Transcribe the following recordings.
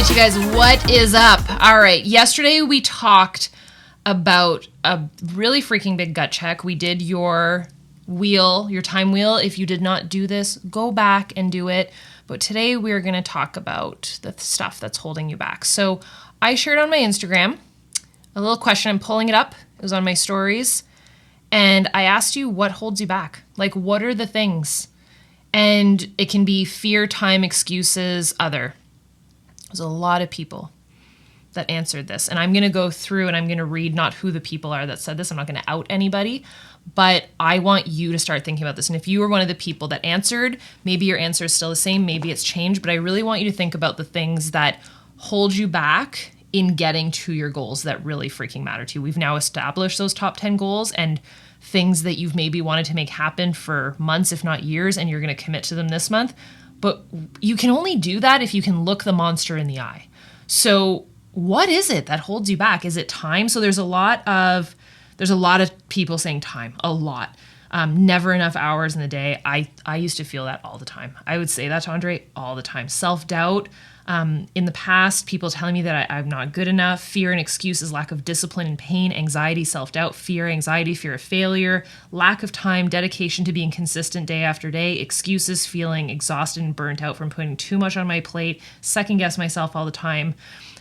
right, you guys, what is up? All right, yesterday we talked about a really freaking big gut check. We did your wheel, your time wheel. If you did not do this, go back and do it. But today we're going to talk about the stuff that's holding you back. So I shared on my Instagram a little question. I'm pulling it up. It was on my stories. And I asked you, what holds you back? Like, what are the things? And it can be fear, time, excuses, other. There's a lot of people that answered this. And I'm going to go through and I'm going to read not who the people are that said this. I'm not going to out anybody, but I want you to start thinking about this. And if you were one of the people that answered, maybe your answer is still the same, maybe it's changed, but I really want you to think about the things that hold you back in getting to your goals that really freaking matter to you. We've now established those top 10 goals and things that you've maybe wanted to make happen for months, if not years, and you're going to commit to them this month. But you can only do that if you can look the monster in the eye. So what is it that holds you back? Is it time? So there's a lot of people saying time, a lot. Never enough hours in the day. I used to feel that all the time. I would say that to Andre all the time. Self-doubt. In the past, people telling me that I'm not good enough, fear and excuses, lack of discipline and pain, anxiety, self-doubt, fear, anxiety, fear of failure, lack of time, dedication to being consistent day after day, excuses, feeling exhausted and burnt out from putting too much on my plate, second guess myself all the time,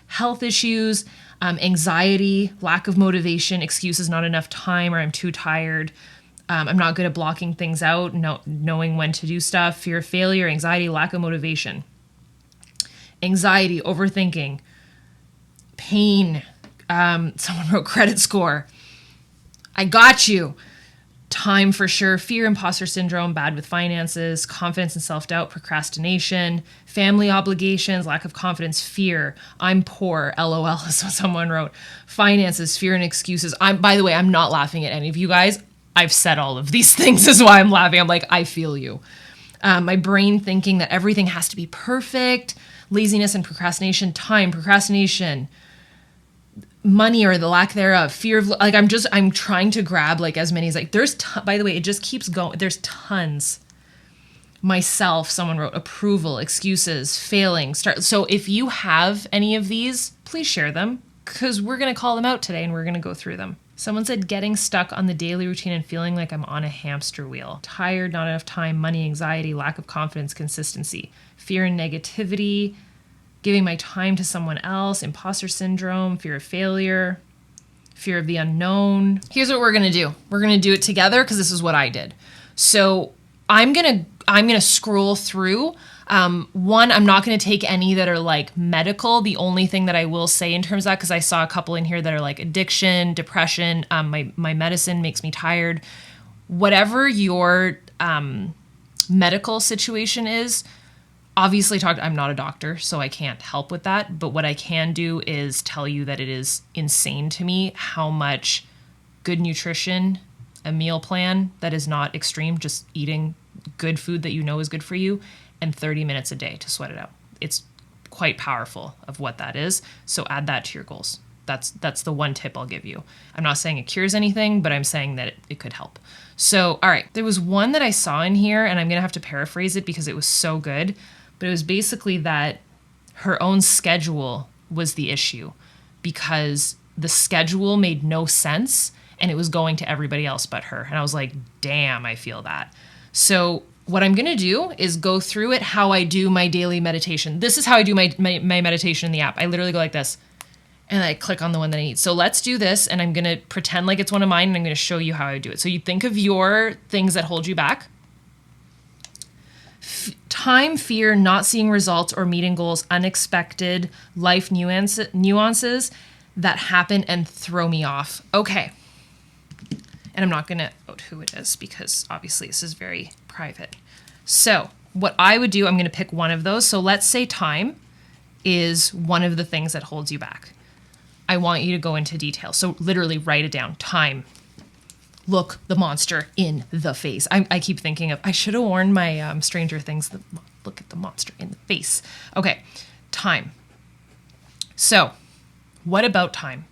health issues, anxiety, lack of motivation, excuses, not enough time, or I'm too tired. I'm not good at blocking things out, knowing when to do stuff, fear of failure, anxiety, lack of motivation. Anxiety, overthinking, pain, someone wrote credit score. I got you. Time for sure. Fear, imposter syndrome, bad with finances, confidence and self-doubt, procrastination, family obligations, lack of confidence, fear. I'm poor. LOL is what someone wrote. Finances, fear and excuses. By the way, I'm not laughing at any of you guys. I've said all of these things is why I'm laughing. I'm like, I feel you. My brain thinking that everything has to be perfect. Laziness and procrastination, time, procrastination, money or the lack thereof, fear of, like, I'm trying to grab like as many as like, by the way, it just keeps going. There's tons. Myself, someone wrote approval, excuses, failing, start. So if you have any of these, please share them because we're going to call them out today and we're going to go through them. Someone said getting stuck on the daily routine and feeling like I'm on a hamster wheel. Tired, not enough time, money, anxiety, lack of confidence, consistency, fear and negativity, giving my time to someone else, imposter syndrome, fear of failure, fear of the unknown. Here's what we're going to do. We're going to do it together because this is what I did. So I'm going to scroll through. One, I'm not going to take any that are like medical. The only thing that I will say in terms of that, because I saw a couple in here that are like addiction, depression, my medicine makes me tired. Whatever your medical situation is, obviously I'm not a doctor, so I can't help with that. But what I can do is tell you that it is insane to me how much good nutrition, a meal plan that is not extreme, just eating good food that you know is good for you, and 30 minutes a day to sweat it out. It's quite powerful of what that is. So add that to your goals. That's the one tip I'll give you. I'm not saying it cures anything, but I'm saying that it could help. So, all right, there was one that I saw in here, and I'm going to have to paraphrase it because it was so good, but it was basically that her own schedule was the issue because the schedule made no sense and it was going to everybody else but her. And I was like, damn, I feel that. So what I'm going to do is go through it how I do my daily meditation. This is how I do my meditation in the app. I literally go like this and I click on the one that I need. So let's do this, and I'm going to pretend like it's one of mine, and I'm going to show you how I do it. So you think of your things that hold you back. Time, fear, not seeing results or meeting goals, unexpected life nuances that happen and throw me off. Okay. And I'm not going to out who it is because obviously this is very private. So what I would do, I'm going to pick one of those. So let's say time is one of the things that holds you back. I want you to go into detail. So literally write it down. Time. Look the monster in the face. I keep thinking of, I should have worn my Stranger Things, look at the monster in the face. Okay, time. So what about time?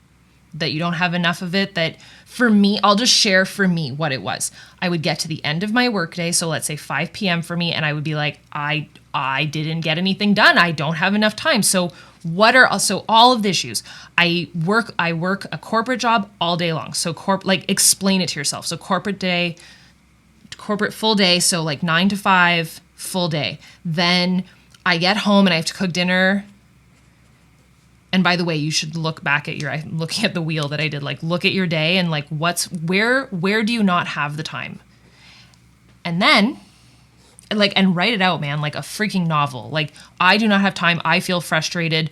That you don't have enough of it, that for me, I'll just share for me what it was. I would get to the end of my workday, so let's say 5 p.m. for me, and I would be like, I didn't get anything done. I don't have enough time. So What are also all of the issues? I work a corporate job all day long. So explain it to yourself. So corporate full day. So like 9 to 5 full day. Then I get home and I have to cook dinner. And by the way, you should look back at I'm looking at the wheel that I did, like look at your day and like where do you not have the time? And then and write it out, man, like a freaking novel. Like, I do not have time. I feel frustrated.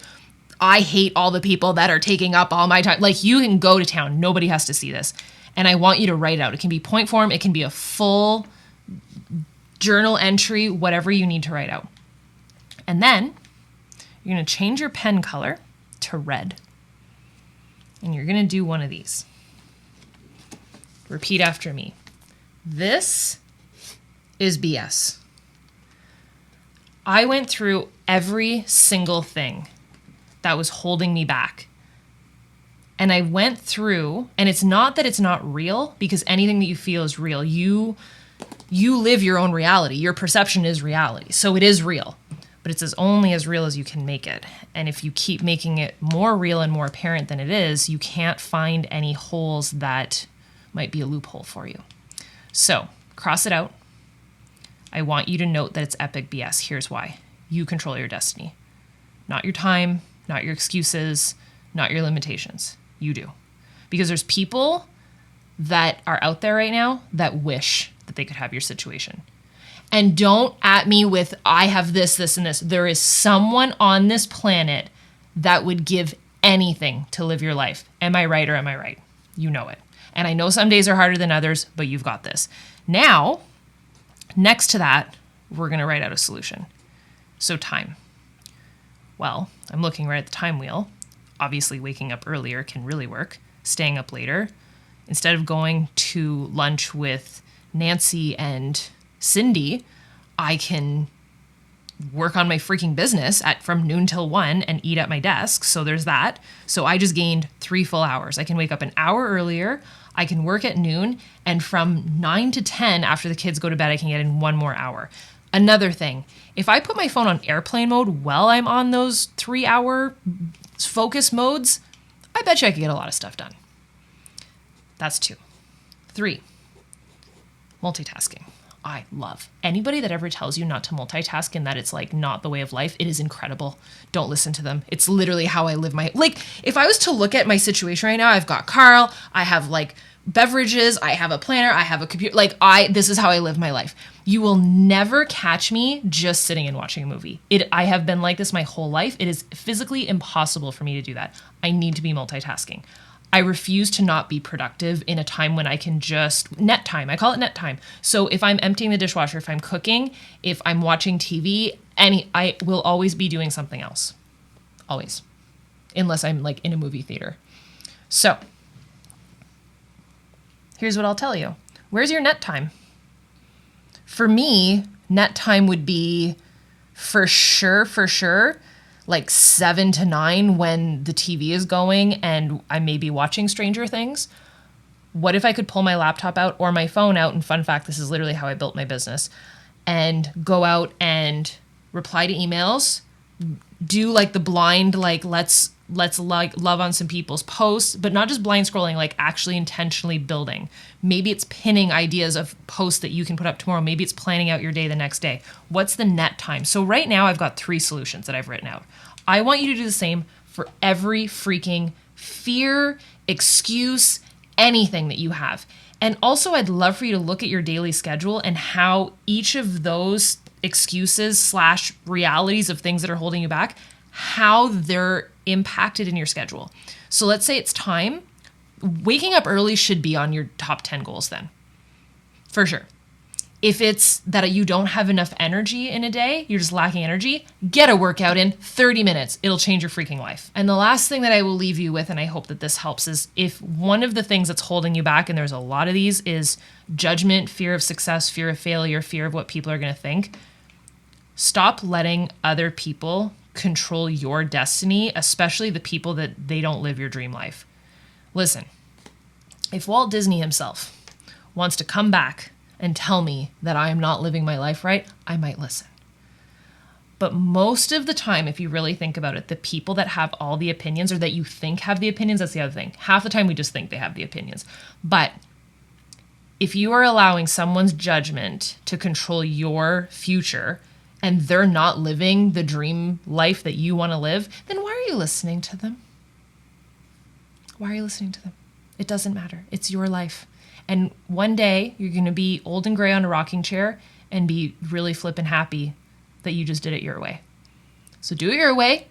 I hate all the people that are taking up all my time. Like, you can go to town. Nobody has to see this. And I want you to write it out. It can be point form. It can be a full journal entry, whatever you need to write out. And then you're going to change your pen color to red. And you're going to do one of these. Repeat after me. This is BS. I went through every single thing that was holding me back. And I went through, and it's not that it's not real, because anything that you feel is real. You live your own reality. Your perception is reality. So it is real, but it's only as real as you can make it. And if you keep making it more real and more apparent than it is, you can't find any holes that might be a loophole for you. So cross it out. I want you to note that it's epic BS. Here's why. You control your destiny. Not your time, not your excuses, not your limitations. You do. Because there's people that are out there right now that wish that they could have your situation. And don't at me with, I have this, this, and this. There is someone on this planet that would give anything to live your life. Am I right or am I right? You know it. And I know some days are harder than others, but you've got this. Now, next to that, we're going to write out a solution. So time. Well, I'm looking right at the time wheel. Obviously, waking up earlier can really work. Staying up later. Instead of going to lunch with Nancy and Cindy, I can work on my freaking business from noon till 1 and eat at my desk. So there's that. So I just gained 3 full hours. I can wake up an hour earlier. I can work at noon, and from 9 to 10 after the kids go to bed, I can get in 1 more hour. Another thing, if I put my phone on airplane mode while I'm on those 3-hour focus modes, I bet you I could get a lot of stuff done. That's 2. 3, multitasking. I love anybody that ever tells you not to multitask and that it's like not the way of life. It is incredible. Don't listen to them. It's literally how I live if I was to look at my situation right now, I've got Carl, I have like beverages, I have a planner, I have a computer. This is how I live my life. You will never catch me just sitting and watching a movie. I have been like this my whole life. It is physically impossible for me to do that. I need to be multitasking. I refuse to not be productive in a time when I can just net time. I call it net time. So if I'm emptying the dishwasher, if I'm cooking, if I'm watching TV, I will always be doing something else. Always. Unless I'm like in a movie theater. So here's what I'll tell you. Where's your net time? For me, net time would be for sure, like 7 to 9 when the TV is going and I may be watching Stranger Things. What if I could pull my laptop out or my phone out? And fun fact, this is literally how I built my business. And go out and reply to emails, do like the blind, like let's like love on some people's posts, but not just blind scrolling, like actually intentionally building. Maybe it's pinning ideas of posts that you can put up tomorrow. Maybe it's planning out your day the next day. What's the net time? So right now I've got 3 solutions that I've written out. I want you to do the same for every freaking fear, excuse, anything that you have. And also I'd love for you to look at your daily schedule and how each of those excuses / realities of things that are holding you back, how they're impacted in your schedule. So let's say it's time. Waking up early should be on your top 10 goals then, for sure. If it's that you don't have enough energy in a day, you're just lacking energy, get a workout in 30 minutes. It'll change your freaking life. And the last thing that I will leave you with, and I hope that this helps, is if one of the things that's holding you back, and there's a lot of these, is judgment, fear of success, fear of failure, fear of what people are going to think, stop letting other people control your destiny, especially the people that they don't live your dream life. Listen, if Walt Disney himself wants to come back and tell me that I am not living my life right, I might listen. But most of the time, if you really think about it, the people that have all the opinions or that you think have the opinions, that's the other thing. Half the time we just think they have the opinions. But if you are allowing someone's judgment to control your future and they're not living the dream life that you want to live, then why are you listening to them? Why are you listening to them? It doesn't matter. It's your life. And one day you're going to be old and gray on a rocking chair and be really flippin' happy that you just did it your way. So do it your way.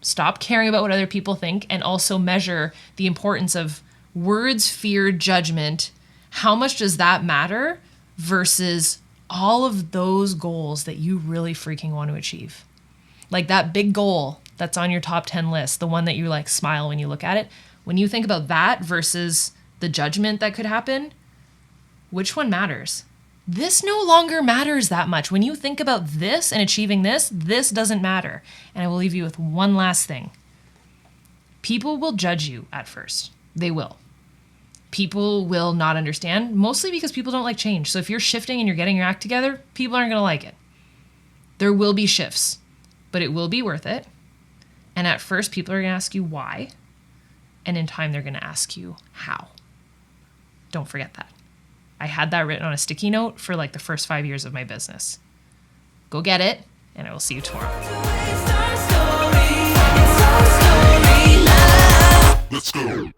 Stop caring about what other people think, and also measure the importance of words, fear, judgment. How much does that matter versus all of those goals that you really freaking want to achieve? Like that big goal that's on your top 10 list, the one that you like smile when you look at it. When you think about that versus the judgment that could happen, which one matters? This no longer matters that much. When you think about this and achieving this, this doesn't matter. And I will leave you with one last thing. People will judge you at first. They will. People will not understand, mostly because people don't like change. So if you're shifting and you're getting your act together, people aren't going to like it. There will be shifts, but it will be worth it. And at first, people are going to ask you why. And in time, they're going to ask you how. Don't forget that. I had that written on a sticky note for like the first 5 years of my business. Go get it, and I will see you tomorrow. Let's go.